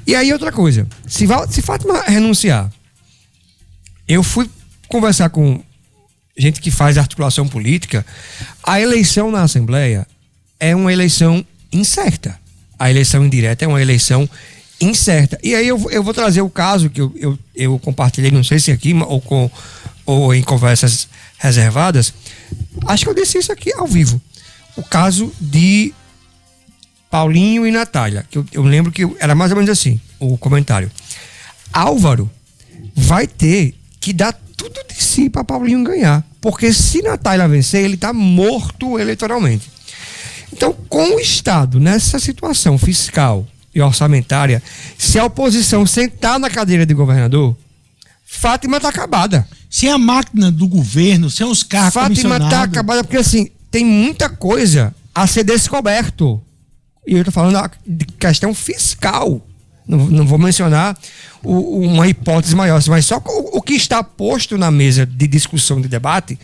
E aí outra coisa, se Fátima renunciar, eu fui conversar com gente que faz articulação política, a eleição na Assembleia é uma eleição incerta. A eleição indireta é uma eleição incerta. E aí eu vou trazer o caso que eu compartilhei, não sei se aqui ou em conversas reservadas, acho que eu disse isso aqui ao vivo. O caso de Paulinho e Natália, que eu lembro que era mais ou menos assim, o comentário. Álvaro vai ter que dar tudo de si para Paulinho ganhar, porque se Natália vencer, ele está morto eleitoralmente. Então, com o Estado nessa situação fiscal e orçamentária, se a oposição sentar na cadeira de governador, Fátima está acabada. Sem a máquina do governo, sem os carros Fátima está acabada, porque assim, tem muita coisa a ser descoberto. E eu estou falando de questão fiscal. Não vou mencionar uma hipótese maior, mas só o que está posto na mesa de discussão, de debate,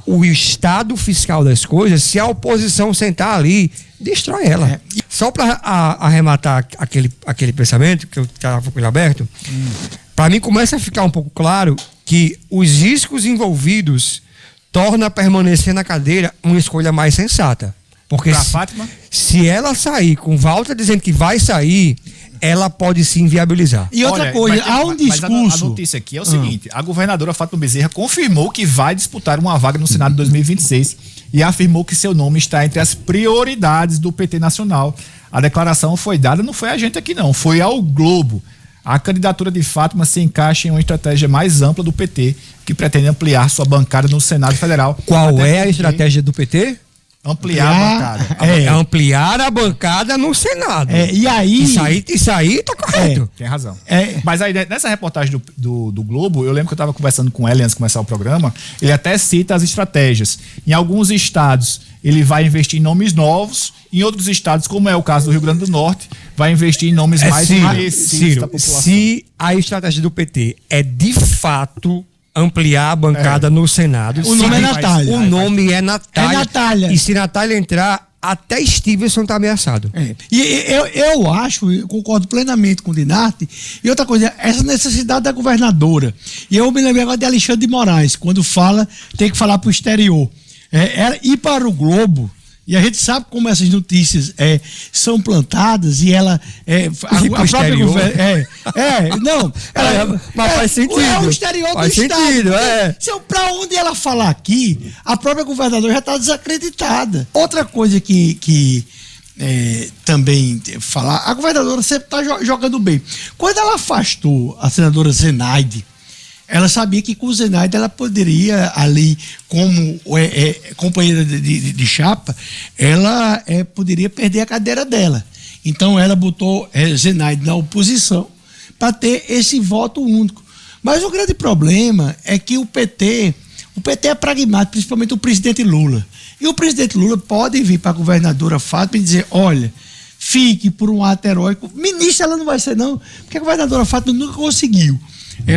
o estado fiscal das coisas, se a oposição sentar ali, destrói ela. Só para arrematar aquele pensamento que eu estava com ele aberto, para mim começa a ficar um pouco claro que os riscos envolvidos torna permanecer na cadeira uma escolha mais sensata. Porque se ela sair com Walter dizendo que vai sair, ela pode se inviabilizar. E outra coisa, há um discurso... Mas a notícia aqui é o seguinte, a governadora Fátima Bezerra confirmou que vai disputar uma vaga no Senado de 2026 e afirmou que seu nome está entre as prioridades do PT nacional. A declaração foi dada, não foi a gente aqui não, foi ao Globo. A candidatura de Fátima se encaixa em uma estratégia mais ampla do PT, que pretende ampliar sua bancada no Senado Federal. Qual é a estratégia do PT? Ampliar a bancada. Ampliar a bancada no Senado. E aí... Isso aí tá correto. Tem razão. Mas aí, nessa reportagem do Globo, eu lembro que eu estava conversando com ele antes de começar o programa, ele até cita as estratégias. Em alguns estados, ele vai investir em nomes novos, em outros estados, como é o caso do Rio Grande do Norte, vai investir em nomes mais conhecidos da população. Se a estratégia do PT é de fato ampliar a bancada no Senado, o nome é Natália. O nome é Natália. É Natália. E se Natália entrar, até Stevenson está ameaçado. E eu acho, eu concordo plenamente com o Dinarte. E outra coisa, essa necessidade da governadora. E eu me lembrei agora de Alexandre de Moraes, quando fala, tem que falar para o exterior. Ir para o Globo. E a gente sabe como essas notícias são plantadas e ela a própria governo mas faz sentido. É o exterior faz do sentido, Estado. Para onde ela falar aqui, a própria governadora já está desacreditada. Outra coisa que também falar, a governadora sempre está jogando bem. Quando ela afastou a senadora Zenaide, ela sabia que com o Zenaide ela poderia ali, como companheira de chapa, ela poderia perder a cadeira dela. Então ela botou Zenaide na oposição para ter esse voto único. Mas o grande problema é que o PT é pragmático, principalmente o presidente Lula. E o presidente Lula pode vir para a governadora Fátima e dizer, olha, fique por um ato heróico. Ministra ela não vai ser não, porque a governadora Fátima nunca conseguiu.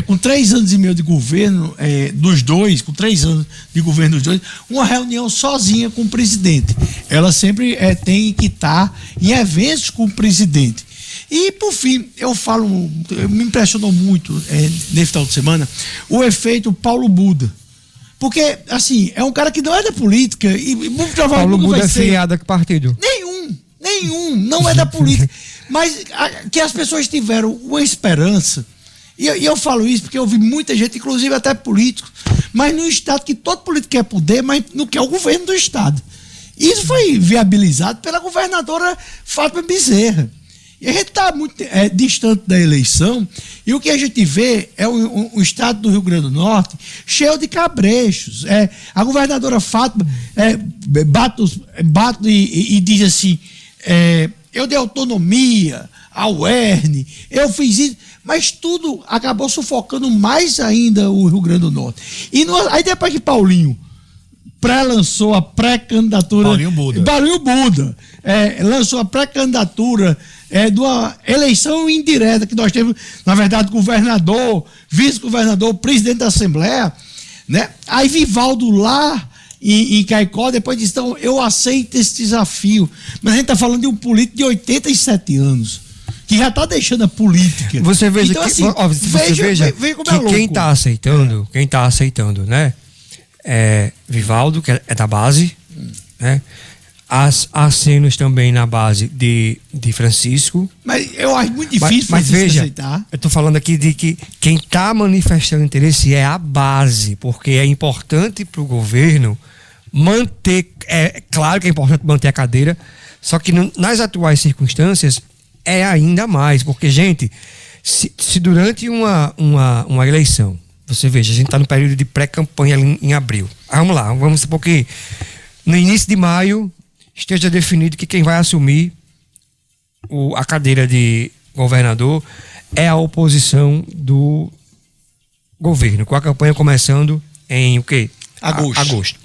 Com 3 anos e meio de governo dos dois, com 3 anos de governo dos dois, uma reunião sozinha com o presidente. Ela sempre tem que estar em eventos com o presidente. E, por fim, me impressionou muito nesse final de semana o efeito Paulo Buda. Porque, assim, é um cara que não é da política e muito provavelmente Paulo Buda é filiado a que partido? Nenhum, não é da política. Mas que as pessoas tiveram uma esperança. E eu falo isso porque eu vi muita gente, inclusive até políticos, mas no Estado que todo político quer poder, mas não quer o governo do Estado. Isso foi viabilizado pela governadora Fátima Bezerra. E a gente está muito distante da eleição e o que a gente vê é o Estado do Rio Grande do Norte cheio de cabrechos. A governadora Fátima bate e diz assim, eu dei autonomia ao UERN, eu fiz isso, mas tudo acabou sufocando mais ainda o Rio Grande do Norte. Aí depois que Paulinho lançou a pré-candidatura... Paulinho Buda. Lançou a pré-candidatura de uma eleição indireta que nós temos, na verdade, governador, vice-governador, presidente da Assembleia, né? Aí Vivaldo lá em Caicó, depois disse, então, eu aceito esse desafio. Mas a gente está falando de um político de 87 anos. que já está deixando a política. Você veja então, que, assim, você veja veja como que é louco. quem está aceitando, né? É Vivaldo, que é da base, né? As acenos também na base de Francisco. Mas eu acho muito difícil mas veja, aceitar. eu estou falando aqui de que quem está manifestando interesse é a base, porque é importante para o governo manter, é claro que é importante manter a cadeira, só que nas atuais circunstâncias é ainda mais, porque, gente, se durante uma eleição, você veja, a gente está no período de pré-campanha ali em abril. Vamos lá, vamos supor que no início de maio esteja definido que quem vai assumir a cadeira de governador é a oposição do governo, com a campanha começando em o quê? Agosto.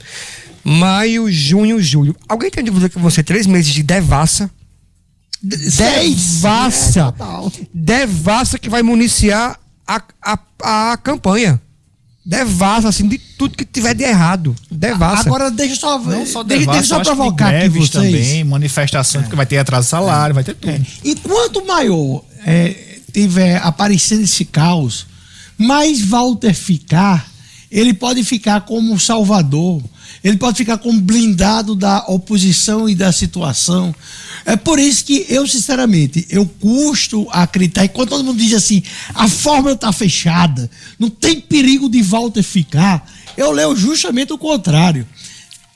Maio, junho, julho. Alguém tem dúvida que vão ser 3 meses de devassa? Devassa! Devassa que vai municiar a campanha. Devassa, assim, de tudo que tiver de errado. Devassa. Agora deixa eu só, Não só deixa eu só provocar aqui greves vocês. também, manifestações, porque vai ter atraso de salário, vai ter tudo. Enquanto maior tiver aparecendo esse caos, mais Walter ficar, ele pode ficar como salvador, ele pode ficar como blindado da oposição e da situação. É por isso que eu, sinceramente, eu custo acreditar, e quando todo mundo diz assim, a fórmula está fechada, não tem perigo de Walter ficar, eu leio justamente o contrário.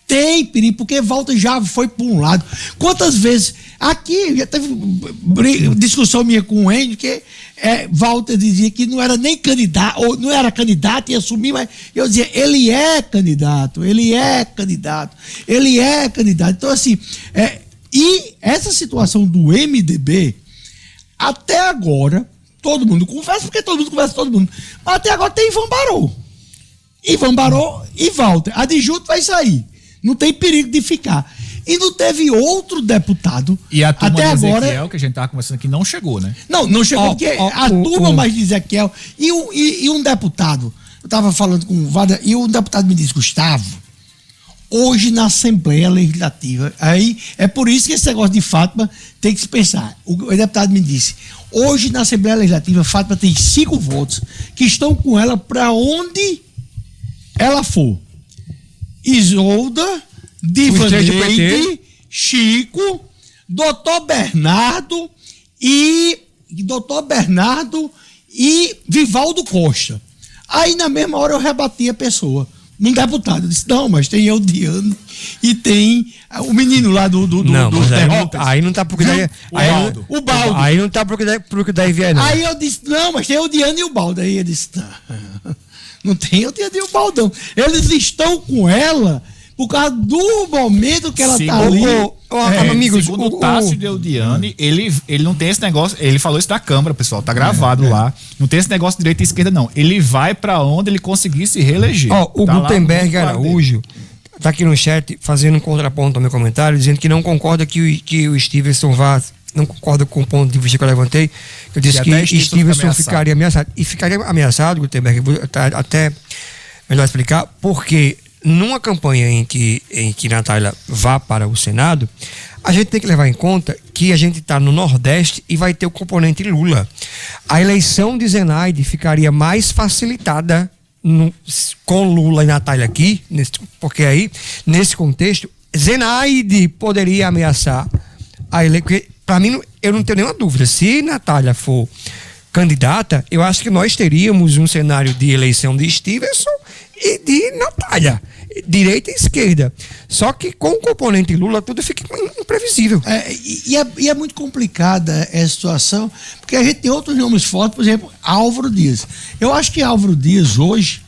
Tem perigo, porque Walter já foi por um lado. Quantas vezes, aqui já teve discussão minha com o Enio, que Walter dizia que não era nem candidato, ou não era candidato e assumir, mas eu dizia, ele é candidato. Então, assim, e essa situação do MDB, até agora, todo mundo conversa, porque todo mundo conversa com todo mundo, mas até agora tem Ivan Barô e Walter. A Adjunto vai sair. Não tem perigo de ficar. E não teve outro deputado. E a turma até de agora, Ezequiel, que a gente estava conversando aqui, não chegou, né? Não chegou, porque a turma mais de Ezequiel e um deputado. Eu estava falando com o Vada, e um deputado me disse, Gustavo, hoje na Assembleia Legislativa, aí é por isso que esse negócio de Fátima tem que se pensar. O deputado me disse, hoje na Assembleia Legislativa, Fátima tem 5 votos que estão com ela para onde ela for. Isolda, Divaneide, Chico, Doutor Bernardo e Vivaldo Costa. Aí na mesma hora eu rebati a pessoa, um deputado. Eu disse, não, mas tem Eudiane e tem o menino lá do aí não tá porque daí, o Baldo. Aí não tá porque daí vier, não. Aí eu disse, não, mas tem Eudiane e o Baldo. Aí ele disse, não tem Eudiane e o Baldão. Eles estão com ela por causa do momento que ela tá ali. Amigos, segundo o Tássio de Eudiane, ele não tem esse negócio, ele falou isso da Câmara, pessoal, tá gravado lá. Não tem esse negócio de direita e esquerda, não. Ele vai pra onde ele conseguir se reeleger. O Gutenberg Araújo tá aqui no chat fazendo um contraponto ao meu comentário, dizendo que não concorda que o Stevenson vá, não concorda com o ponto de vista que eu levantei. Eu disse que Stevenson ficaria ameaçado. E ficaria ameaçado, Gutenberg, até melhor explicar, porque numa campanha em que Natália vá para o Senado, a gente tem que levar em conta que a gente está no Nordeste e vai ter o componente Lula. A eleição de Zenaide ficaria mais facilitada com Lula e Natália aqui, porque aí, nesse contexto, Zenaide poderia ameaçar a eleição. Porque, para mim, eu não tenho nenhuma dúvida. Se Natália for candidata, eu acho que nós teríamos um cenário de eleição de Stevenson e de Natália, direita e esquerda. Só que com o componente Lula tudo fica imprevisível. E é muito complicada essa situação, porque a gente tem outros nomes fortes, por exemplo, Álvaro Dias. Eu acho que Álvaro Dias hoje,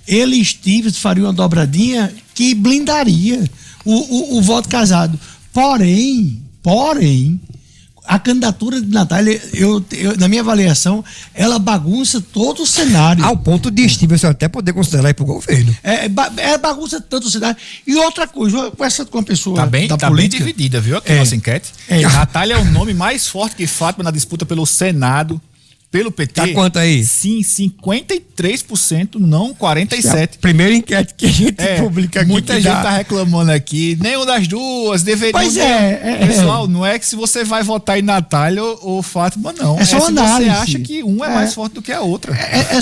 ele e Stevenson fariam uma dobradinha que blindaria o voto casado. Porém, a candidatura de Natália, na minha avaliação, ela bagunça todo o cenário. Ao ponto de Stevenson até poder considerar ir pro governo. Bagunça tanto o cenário. E outra coisa, eu conversando com uma pessoa tá bem dividida, viu? Aqui a nossa enquete. É. Natália é o nome mais forte que Fátima na disputa pelo Senado pelo PT. Tá quanto aí? Sim, 53%, não 47%. Primeira enquete que a gente publica aqui. Muita gente tá reclamando aqui. Nenhuma das duas deveria. Pois Pessoal, não é que se você vai votar em Natália ou Fátima, não. É só se análise. você acha que um é mais forte do que a outra. É só